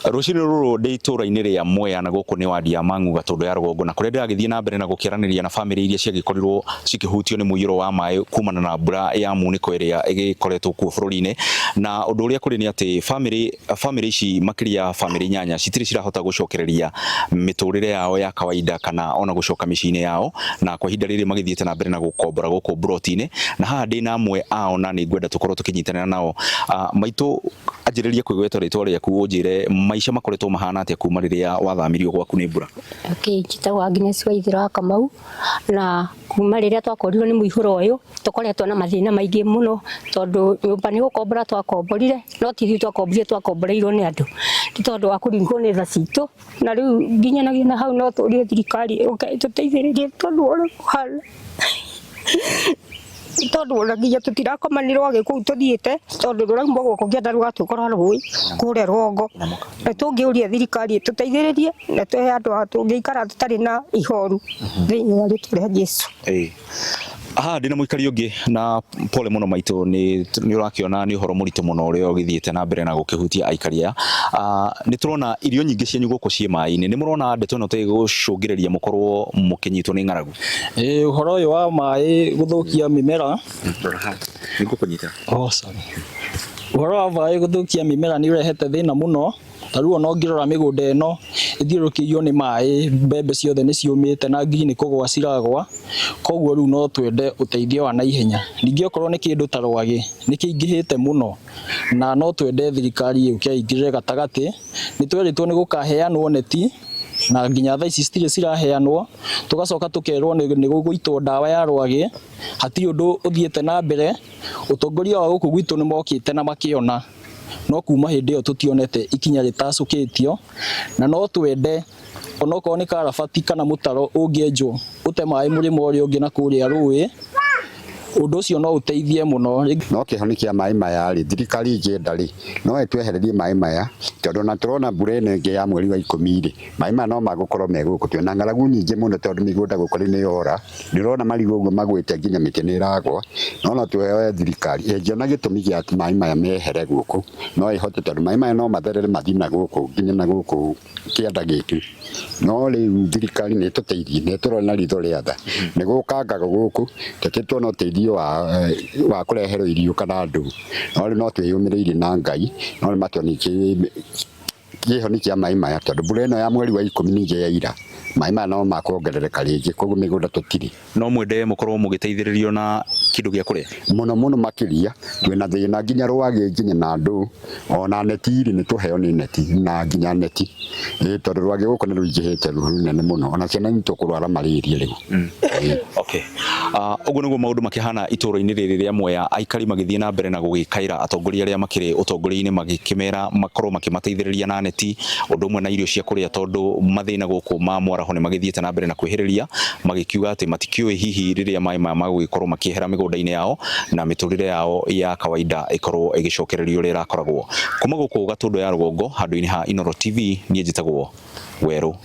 Rucini ruru ndi itura-ini ria Mwea na guku ni wadi ya Mangu Gatundu ya Rugongo na kuria ndiragithie na mbere na gukiraniria na family iria ciagikorirwo cikihutio ni muiyuro wa mai kumana na mbura ya muniko iria igikoretwo kuo bururi-ini na undu uria kuri ni ati family ici makiria family nyanya citiri cirahota gucokereria miturire yao ya kawaida kana ona gucoka micini yao na kwa ihinda riri magithiete na mbere na gukombora guku broti-ini na haha ndi na amwe ao na ni ngwenda tukorwo tukinyitanira nao maitu anjiririe kwigweta ritwa riaku unjire maisha makoretwo mahana atia kuma riria wathamirio gwaku ni mbura. Njitagwo Agnes Waithira Kamau na kuma riria twakorirwo ni muihuro uyu tukoretwo na mathina maingi muno tondu nyumba ni gukombora twakomborire no ti twakomboreirwo ni andu ti tondu wa kuringwo ni tha citu na riu nginyanagia na hau no turie thirikari tuteithiririe tondu uri kuhana tondu ona nginya tutirakomanirwo gikuu tuthiite tondu ruraumwo guku ngienda rugatwikora rui kuria Rwongo na tungiuria thirikari tuteithiririe na tuhe andu tungiikara tutari na ihoru thiini wa ritwa ria Jesu. Aha ndina muikari ungi na pole muno maitu ni urakiona ni uhoro muritu muno uria ugithiete na mbere na gukihutia aikaria ni turona irio nyingi cianyu guku cie mai-ini ni murona ndeto no te gucungiriria mukorwo mukinyitwo ni ng'aragu. Uhoro uyu wa mai guthukia mimera ni gukunyita uhoro wa mai guthukia mimera ni urehete thina muno taruo no ngirora migunda eno ithiurukirio ni mai mbembe ciothe ni ciumite na ngi ni kugwa ciragwa koguo riu no twende uteithio wa naihenya ningi okorwo ni kindu tarwagi ni kiingihite muno na no twende thirikari yuke ingire gatagati ni tweritwo ni gukaheanwo neti na nginya tha ici citire ciraheanwo tugacoka tukerwo ni guguitwo ndawa ya rwagi hati undu uthiete na mbere utongoria wa guku gwitu ni mokite na makiona no kuma hindi iyo tutionete ikinya ritacukitio na no twende onoko ni karabati kana mutaro ungienjwo ute mai murimo uri ungi na kuria rui undu ucio no uteithie muno no kihonikia mai maya ri thirikari ngienda ri no etwehererie mai maya tondu na turona mbura ino ingi ya mweri wa 10 ri mai maya no magukorwo meguku twina ng'aragu nyingi muno tondu migunda gukori ni yora ndirona marigo uguo magwite nginya miti ni iragwa no tuheoe thirikari engiona gitumi gia mai maya mehere guku no ihote tondu mai maya no matherere mathina guku nginya na guku kianda giki no ri thirikari ni tuteithie ni turona ritho ria tha ni gukanga guku teketwo no teithie wa kureherwo irio kana andu no twiyumiriire na Ngai no matonikie gihonikia mai maya tondu mbura ino ya mweri wa 10 ninge ya ira mai maya no makuongerereka ringi koguo migunda tutiri no mwende mukorwo mugiteithiririo na kindu gia kuria muno makiria twina thina nginya rwagi nginya na andu ona neti ri ni tuheo ni neti na nginya neti tondu rwagi guku ni ruingihite runene muno ona ciana ni tukurwara malaria riu okay uguo niguo maundu makihana itura-ini riri ria Mwea aikari magithie na mbere na gugikaira atongoria aria makiri utongoria-ini magikimera makorwo makimateithiriria na neti undu umwe na irio cia kuria tondu mathina guku ma mwaraho ni magithiete na mbere na kwihiriria magikiuga ati matikiui hihi riria mai maya magugikorwo makihera migunda-ini yao na miturire yao ya kawaida ikorwo igicokererio ria irakoragwo kuma guku Gatundu ya Rugongo handu-ini ha Inooro TV nie njitagwo Weru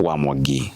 wa Mwangi.